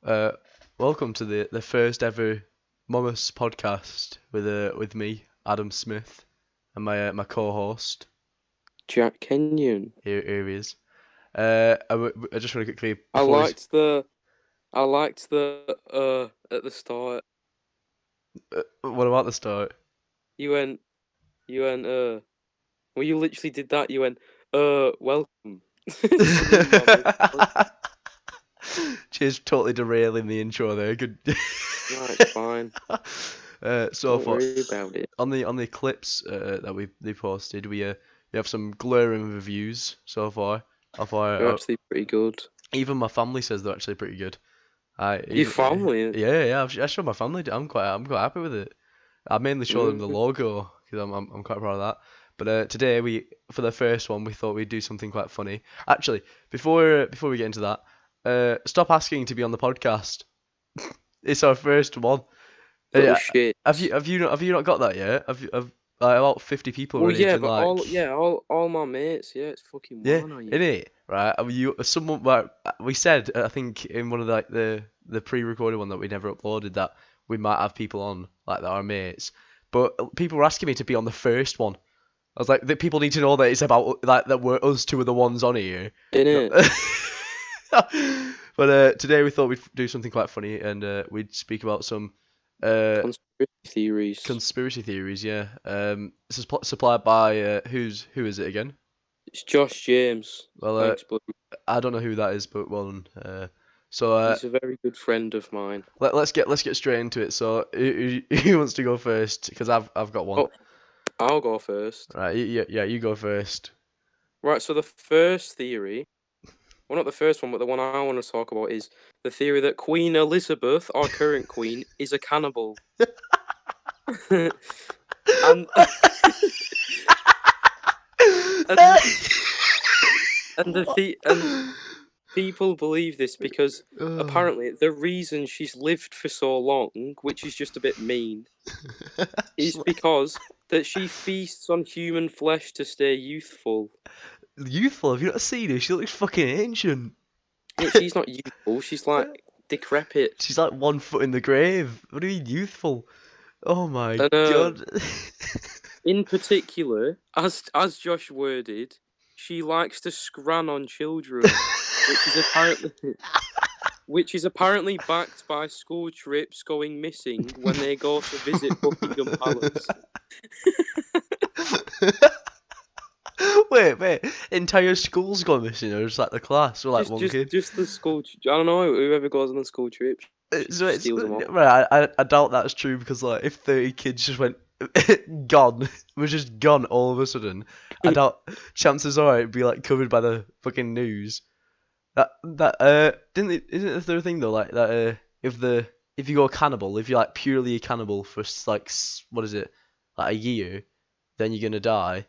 Uh, Welcome to the first ever Momus Podcast with me, Adam Smith, and my co-host. Jack Kenyon. Here he is. I just want to quickly I before liked the at the start. what about the start? You went well, you literally did that. You went welcome. Singing Momus. Just totally derailing the intro there. Good. No, it's fine. So Don't worry about it. on the clips that they posted, we have some glowing reviews so far. They're actually pretty good. Even my family says they're actually pretty good. Your family? Yeah. I showed my family. I'm quite happy with it. I mainly show them the Mm. logo because I'm quite proud of that. But today for the first one we thought we'd do something quite funny. Actually, before we get into that, stop asking to be on the podcast. It's our first one. Little shit. Have you not got that yet? Have about 50 people Well, already yeah, been but like, all my mates. Yeah, it's fucking yeah, one, are you? in it, right? Someone like we said, I think in one of the pre-recorded one that we never uploaded that we might have people on like that are mates, but people were asking me to be on the first one. I was like, the people need to know that it's about like that we're us two are the ones on here. Innit? But today we thought we'd do something quite funny and we'd speak about some Conspiracy theories. conspiracy theories. Yeah. This is supplied by who is it again? It's Josh James. Well, Thanks, buddy. I don't know who that is, but well done. So He's a very good friend of mine. let's get straight into it. So who wants to go first? Because I've got one. Oh, I'll go first. Right. Yeah. You go first. Right, so the first theory, well, not the first one, but the one I want to talk about is the theory that Queen Elizabeth, our current queen, is a cannibal. and, and and people believe this because apparently the reason she's lived for so long, which is just a bit mean, is because that she feasts on human flesh to stay youthful. Youthful? Have you not seen her? She looks fucking ancient. Yeah, she's not youthful. She's like decrepit. She's like 1 foot in the grave. What do you mean youthful? Oh my And god. in particular, as Josh worded, she likes to scran on children, which is apparently backed by school trips going missing when they go to visit Buckingham Palace. Wait. Entire school's gone missing, or just like the class, or like one kid? Just the school. I don't know. Whoever goes on the school trip steals them all. Right. I doubt that's true because like if 30 kids just went gone, was just gone all of a sudden, I doubt chances are it'd be like covered by the fucking news. Isn't it the third thing though like that if you go cannibal, if you're like purely a cannibal for like what is it, like a year, then you're gonna die.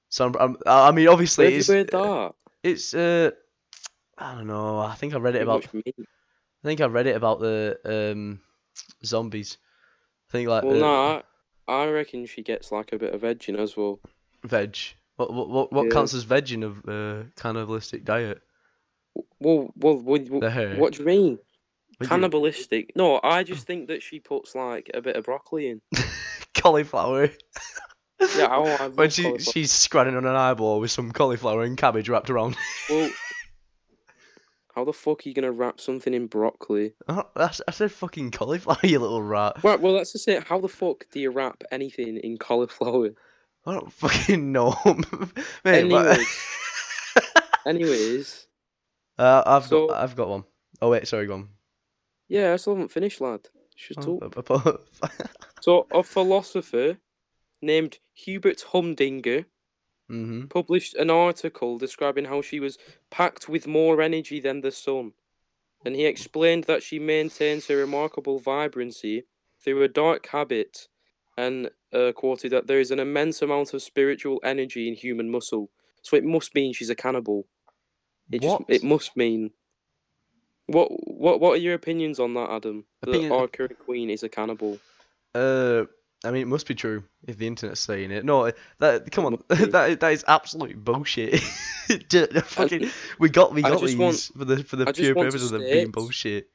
So I mean obviously Where's you heard that? it's I don't know. I think I read it Too about much meat. I think I read it about the zombies. I think like Well, no, I reckon she gets like a bit of edging as well. veg. What Yeah. counts as veg in a cannibalistic diet? Well, The hair. what do you mean? What do you- Cannibalistic? No, I just think that she puts like a bit of broccoli in. Cauliflower. Yeah, I love When cauliflower. she's scranning on an eyeball with some cauliflower and cabbage wrapped around. Well, how the fuck are you gonna wrap something in broccoli? I said fucking cauliflower, you little rat. Right, well, let's just say, how the fuck do you wrap anything in cauliflower? I don't fucking know. Mate, Anyways, I've got one. Oh wait, sorry, go on. yeah, I still haven't finished, lad. Shut up. Oh, So, a philosopher named Hubert Humdinger mm-hmm. published an article describing how she was packed with more energy than the sun, and he explained that she maintains her remarkable vibrancy through a dark habit, and quoted that there is an immense amount of spiritual energy in human muscle. So it must mean she's a cannibal. It must mean. What are your opinions on that, Adam? That our current queen is a cannibal. I mean, it must be true if the internet's saying it. No, come on, that is absolute bullshit. Fucking, we got these for the pure purpose of them being bullshit.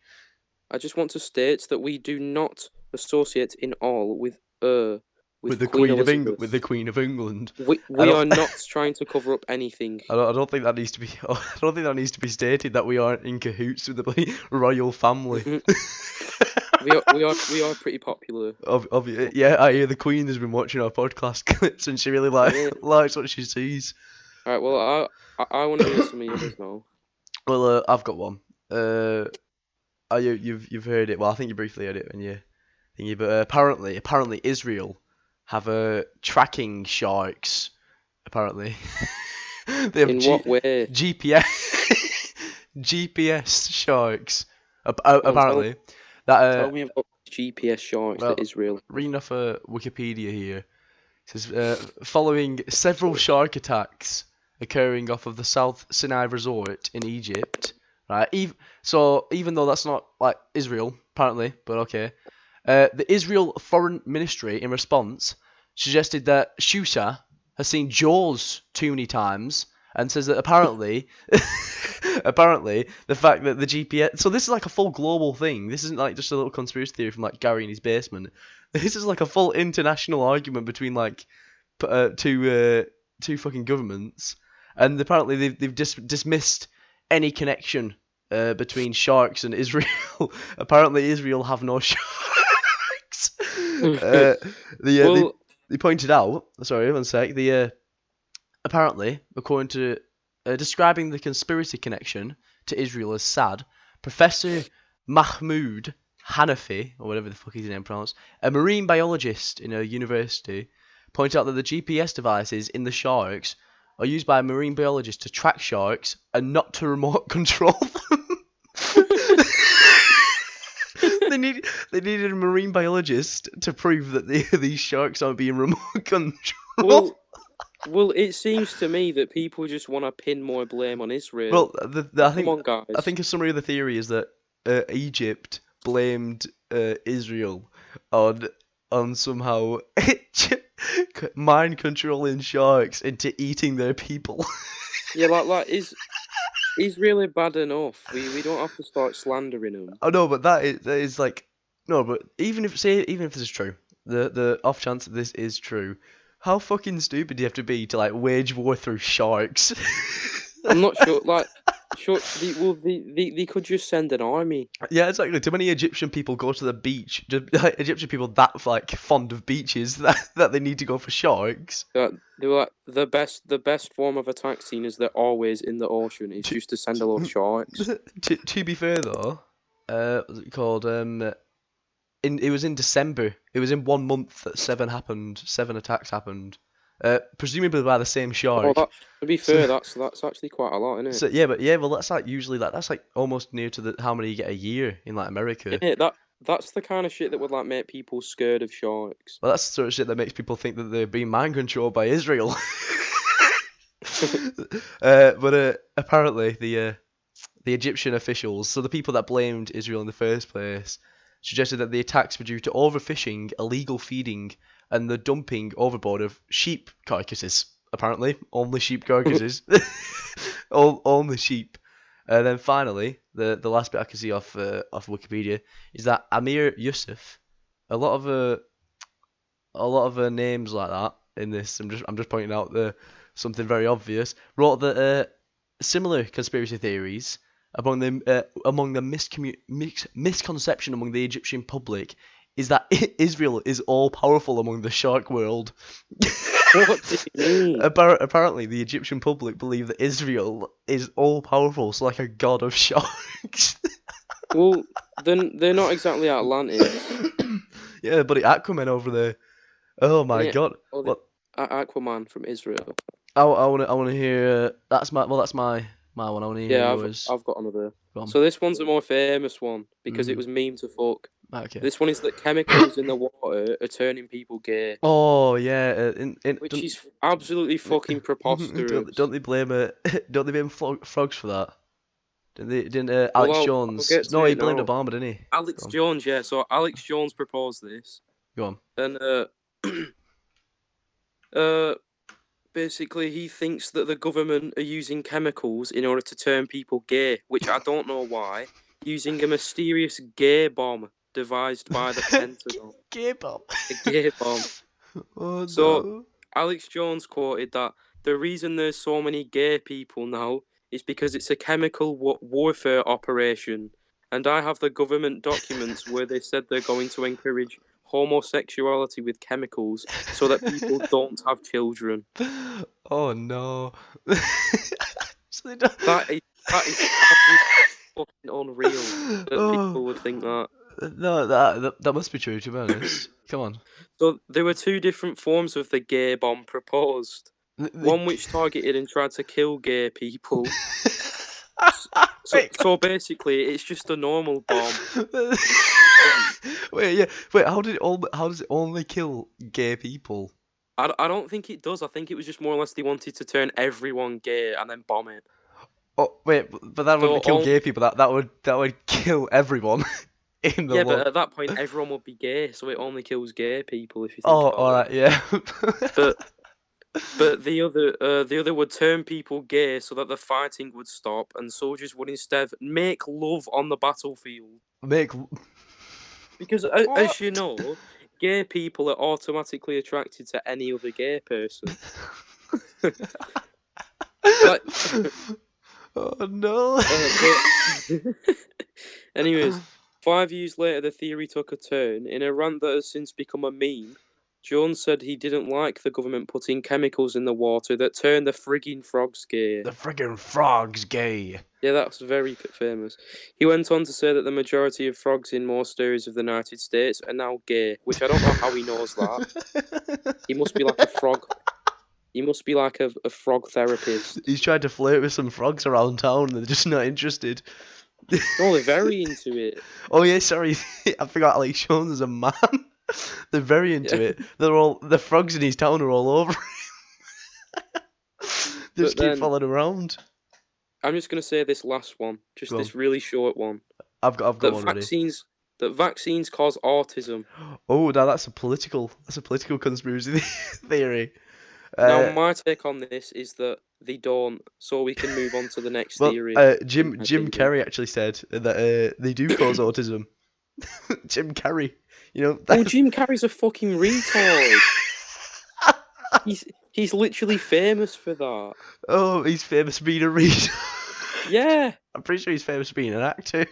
I just want to state that we do not associate in all with the Queen Queen of Elizabeth. With the Queen of England. We are not trying to cover up anything. I don't think that needs to be. I don't think that needs to be stated that we aren't in cahoots with the royal family. We are pretty popular. Yeah, I hear the Queen has been watching our podcast clips and she really likes what she sees. All right, well, I want to hear some of yours now. Well, I've got one. You've heard it. Well, I think you briefly heard it when you thingy, but apparently Israel have tracking sharks. Apparently, they have In what way? GPS sharks. Tell Apparently, that me about GPS sharks well, that Israel. reading off Wikipedia here, it says following several shark attacks occurring off of the South Sinai resort in Egypt, right? Even though that's not like Israel, apparently, but okay. The Israel Foreign Ministry, in response, suggested that Shusha has seen Jaws too many times, and says that apparently, the fact that the GPS. So this is like a full global thing. This isn't like just a little conspiracy theory from like Gary in his basement. This is like a full international argument between like two fucking governments, and apparently they've dismissed any connection between sharks and Israel. Apparently Israel have no sharks. They pointed out. Sorry, one sec. Apparently, according to describing the conspiracy connection to Israel as sad, Professor Mahmoud Hanafi, or whatever the fuck his name pronounced, a marine biologist in a university, pointed out that the GPS devices in the sharks are used by a marine biologist to track sharks and not to remote control them. They needed a marine biologist to prove that these sharks aren't being remote controlled. Well, it seems to me that people just want to pin more blame on Israel. Well, Come on, guys. I think a summary of the theory is that Egypt blamed Israel on somehow mind controlling sharks into eating their people. Yeah, like is really bad enough. We don't have to start slandering them. Oh no, but that is like no, but even if this is true, the off chance that this is true, how fucking stupid do you have to be to like wage war through sharks? I'm not sure. Like, they could just send an army. Yeah, exactly. Too many Egyptian people go to the beach. Like, Egyptian people that like fond of beaches that they need to go for sharks. They were like the best form of attack scene is they're always in the ocean. It's just to send a lot of sharks. To be fair though, what's it called? It was in December. It was in 1 month that 7 attacks happened. Presumably by the same shark. Oh, to be fair, that's actually quite a lot, isn't it? So well that's like usually that's like almost near to how many you get a year in like America. Yeah, that's the kind of shit that would like make people scared of sharks. Well, that's the sort of shit that makes people think that they're being mind controlled by Israel. But apparently the Egyptian officials, so the people that blamed Israel in the first place, suggested that the attacks were due to overfishing, illegal feeding, and the dumping overboard of sheep carcasses. Apparently, only sheep carcasses. Only sheep. And then finally, the last bit I can see off Wikipedia is that Amir Yusuf. A lot of names like that in this. I'm just pointing out something very obvious. Wrote that similar conspiracy theories among the misconception among the Egyptian public is that Israel is all powerful among the shark world. What do you mean? Apparently, the Egyptian public believe that Israel is all powerful, so like a god of sharks. Well, then they're not exactly Atlantis. Yeah, but Aquaman over there. Oh my god! What? Aquaman from Israel. I want to hear. That's my one. I want to hear yours. I've got another. So this one's a more famous one because it was meme to fuck. Okay. This one is that chemicals in the water are turning people gay. Oh yeah, which is absolutely fucking preposterous. Don't they blame frogs for that? Didn't Alex Jones? No, he blamed Obama, didn't he? Alex Jones, yeah. So Alex Jones proposed this. Go on. And basically he thinks that the government are using chemicals in order to turn people gay, which I don't know why. using a mysterious gear bomb devised by the Pentagon. Gay bomb. A gear bomb. Oh So, no. Alex Jones quoted that the reason there's so many gay people now is because it's a chemical warfare operation. And I have the government documents where they said they're going to encourage homosexuality with chemicals so that people don't have children. Oh no. So they don't... That is absolutely fucking unreal that people Oh would think that. no, that must be true, to be honest. Come on. So there were two different forms of the gay bomb proposed. One which targeted and tried to kill gay people. Wait, So basically, it's just a normal bomb. wait, yeah, wait. How does it only kill gay people? I don't think it does. I think it was just more or less they wanted to turn everyone gay and then bomb it. Oh wait, but that So wouldn't kill all, gay people. That would kill everyone in the yeah, world. but at that point, everyone would be gay, so it only kills gay people if you think Oh, about all right, it. yeah. But the other would turn people gay so that the fighting would stop and soldiers would instead make love on the battlefield. Make Because as you know, gay people are automatically attracted to any other gay person. Like, oh no. anyways, 5 years later, the theory took a turn. In a rant that has since become a meme, Jones said he didn't like the government putting chemicals in the water that turn the frigging frogs gay. The friggin' frog's gay. Yeah, that's very famous. He went on to say that the majority of frogs in most areas of the United States are now gay, which I don't know how he knows that. He must be like a frog. He must be like a frog therapist. He's tried to flirt with some frogs around town and they're just not interested. No, they're very into it. Oh yeah, sorry, I forgot Alex Jones is a man. They're very into it. The frogs in his town are all over him. Just keep following around. I'm just gonna say this last one, just this really short one. I've got one ready. That vaccines cause autism. Oh, now that's a political conspiracy theory. Now my take on this is that they don't, so we can move on to the next theory. Jim Carrey actually said that they do cause autism. Jim Carrey, you know. Oh, Jim Carrey's a fucking retard. He's literally famous for that. Oh, he's famous for being a retard. Yeah. I'm pretty sure he's famous for being an actor.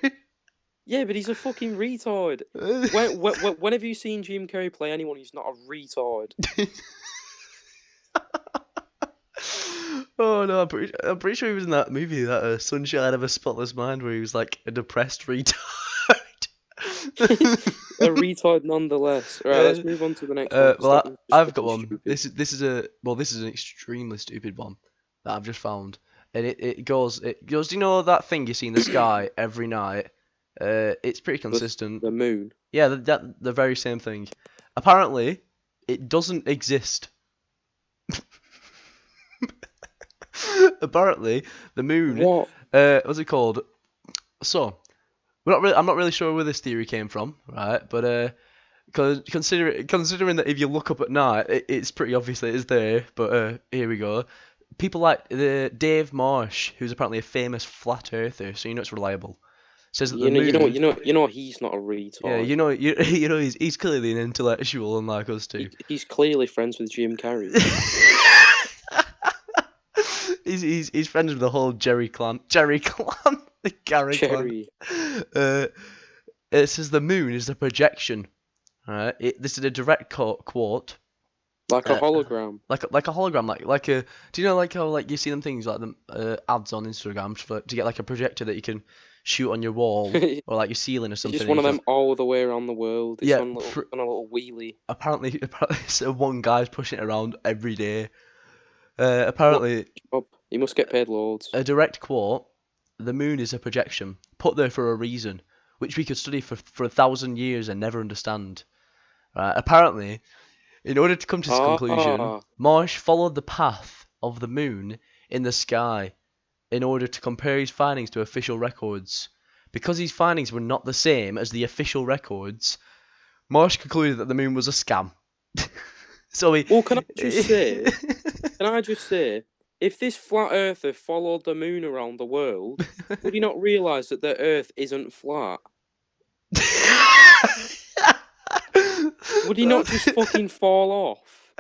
Yeah, but he's a fucking retard. When have you seen Jim Carrey play anyone who's not a retard? Oh no, I'm pretty sure he was in that movie, that Sunshine of a Spotless Mind, where he was like a depressed retard. A retard nonetheless. Right, let's move on to the next one. Well, I've got one. Stupid. This is an extremely stupid one that I've just found, and it goes. Do you know that thing you see in the sky every night? It's pretty consistent. The moon. Yeah, the very same thing. Apparently, it doesn't exist. Apparently, the moon. What? What's it called? So, I'm not really sure where this theory came from, right? But considering that if you look up at night, it's pretty obvious that it's there. But here we go. People like Dave Marsh, who's apparently a famous flat earther, so you know it's reliable. Says that the moon. You know, he's not a retard. Yeah, you know, he's clearly an intellectual, unlike us two. He's clearly friends with Jim Carrey. He's friends with the whole Jerry clan, the Gary clan. It says the moon is a projection. Right. This is a direct quote. Like a hologram. Like a hologram, like a. Do you know like how like you see them things like the ads on Instagram to get like a projector that you can shoot on your wall or like your ceiling or something. It's just one of them all the way around the world. It's on a little wheelie. Apparently, so one guy's pushing it around every day. Apparently, you must get paid loads. A direct quote: "The moon is a projection put there for a reason, which we could study for 1,000 years and never understand." Right? Apparently, in order to come to this conclusion, Marsh followed the path of the moon in the sky in order to compare his findings to official records. Because his findings were not the same as the official records, Marsh concluded that the moon was a scam. So can I just say if this flat earther followed the moon around the world, would he not realise that the Earth isn't flat? Would he not just fucking fall off?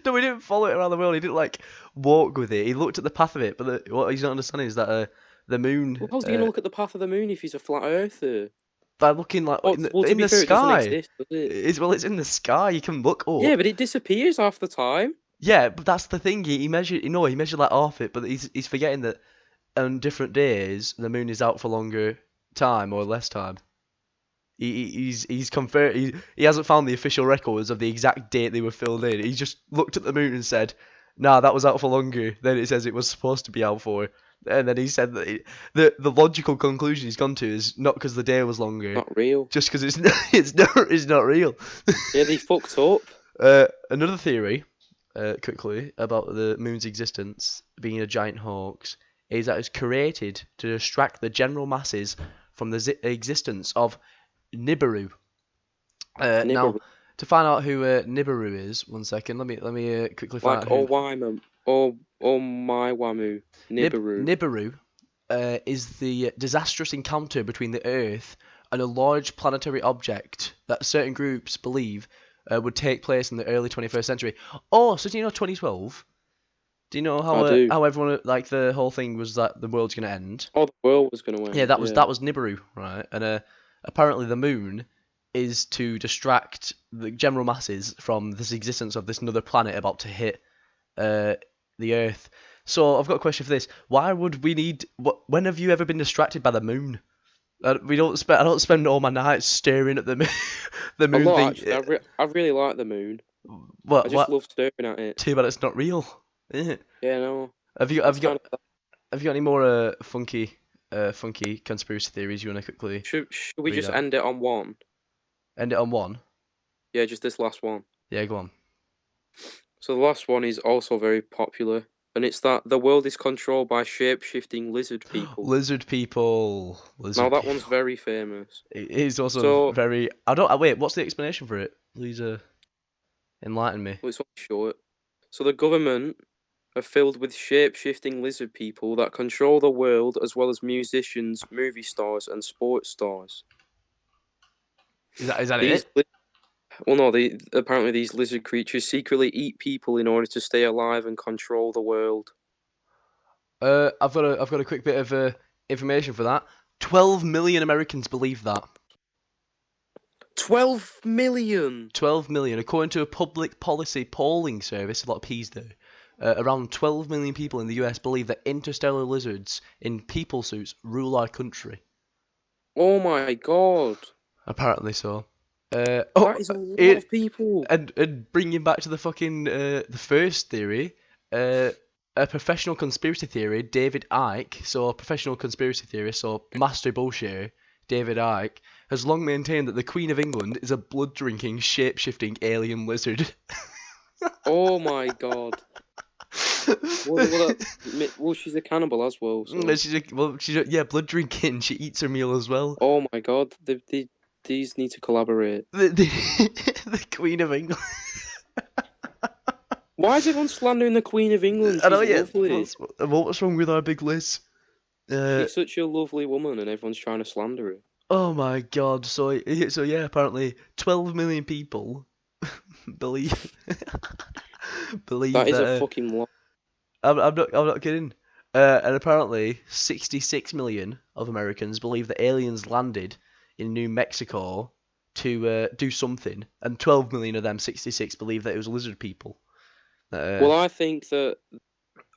No, he didn't follow it around the world. He didn't like walk with it. He looked at the path of it, but what he's not understanding is that the moon, Well, how's he gonna look at the path of the moon if he's a flat earther? by looking like Well, to in be the fair, it doesn't sky. exist, does it? It's in the sky. You can look Yeah, up. but it disappears half the time. Yeah, but that's the thing. He measured, he measured like half it, but he's forgetting that on different days the moon is out for longer time or less time. He's confirmed. He hasn't found the official records of the exact date they were filled in. He just looked at the moon and said, "Nah, that was out for longer than it says it was supposed to be out for." And then he said that the logical conclusion he's gone to is not because the day was longer, Not real. just because it's not real. Yeah, they fucked up. Another theory, quickly about the moon's existence being a giant hoax is that it's created to distract the general masses from the existence of Nibiru. Now, Nibiru. to find out who Nibiru is, one second. Let me quickly find Like out who. Owaimam. Oh my Wamu. Nibiru. Nibiru is the disastrous encounter between the Earth and a large planetary object that certain groups believe would take place in the early 21st century. Oh, so do you know 2012? Do you know I do. how everyone like the whole thing was that the world's gonna end? Oh, the world was gonna win. Yeah, that was Nibiru, right? And apparently the moon is to distract the general masses from this existence of this another planet about to hit the Earth. So I've got a question for this: why would we need? When have you ever been distracted by the moon? I don't spend all my nights staring at the moon. The A moon lot, thing. actually. I really like the moon. What? I just love staring at it. Too bad it's not real. Isn't it? Yeah, no. Have you That's kind of... have you got any more funky conspiracy theories you want to quickly Should we read just out? end it on one? End it on one? Yeah, just this last one. Yeah, go on. So the last one is also very popular, and it's that the world is controlled by shape-shifting lizard people. Lizard people. Now that one's very famous. It is also So very. I don't. Wait. What's the explanation for it? Please, enlighten me. well, it's only short. So the government are filled with shape-shifting lizard people that control the world, as well as musicians, movie stars, and sports stars. Is that These it? Well, no, apparently these lizard creatures secretly eat people in order to stay alive and control the world. I've got a quick bit of information for that. 12 million Americans believe that. 12 million! 12 million, according to a public policy polling service, a lot of P's there. Around 12 million people in the US believe that interstellar lizards in people suits rule our country. Oh my god. Apparently so. That is a lot of people. And bringing back to the fucking the first theory, a professional conspiracy theory, David Icke, so a professional conspiracy theorist, so master bullshitter, David Icke, has long maintained that the Queen of England is a blood-drinking, shape-shifting alien lizard. Oh my god. Well, she's a cannibal as well. So. She's blood drinking. She eats her meal as well. Oh my god, these need to collaborate. The Queen of England. Why is everyone slandering the Queen of England? I know, She's yeah. lovely. What's wrong with our big Liz? She's such a lovely woman, and everyone's trying to slander her. Oh my god! So yeah, apparently 12 million people believe That is a fucking lot. I'm not kidding. And apparently 66 million of Americans believe that aliens landed in New Mexico to do something, and 12 million of them, 66, believe that it was lizard people. Well, I think that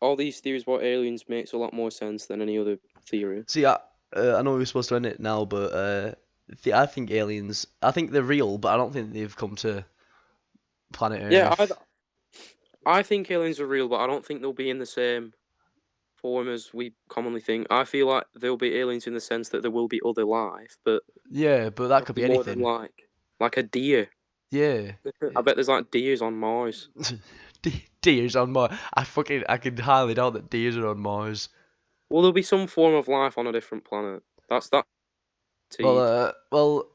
all these theories about aliens makes a lot more sense than any other theory. See, I know we're supposed to end it now, but I think aliens, I think they're real, but I don't think they've come to planet Earth. Yeah, I think aliens are real, but I don't think they'll be in the same form as we commonly think. I feel like there'll be aliens in the sense that there will be other life, but yeah, but that could be more anything. than like a deer. Yeah. I bet there's like deers on Mars. Deers on Mars. I can highly doubt that deers are on Mars. Well, there'll be some form of life on a different planet. That's that. Well,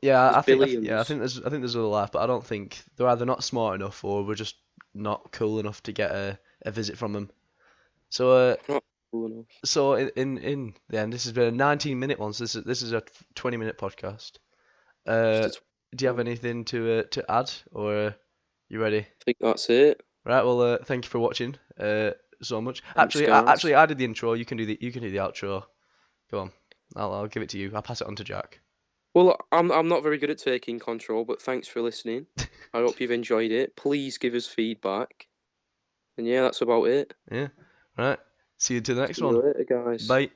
yeah, There's I think billions. I think there's other life, but I don't think they're either not smart enough or we're just not cool enough to get a visit from them. So Not cool enough. so in the end, this has been a 19-minute one. So this is a 20-minute podcast. Just Uh, a do you have one. anything to add, or you ready? I think that's it. Right. Well, thank you for watching. So much. Thanks, Actually, guys. I did the intro. You can do the outro. Go on. I'll give it to you. I'll pass it on to Jack. Well, I'm not very good at taking control, but thanks for listening. I hope you've enjoyed it. Please give us feedback. And yeah, that's about it. Yeah. Right. See you to the next See you one. later, guys. Bye.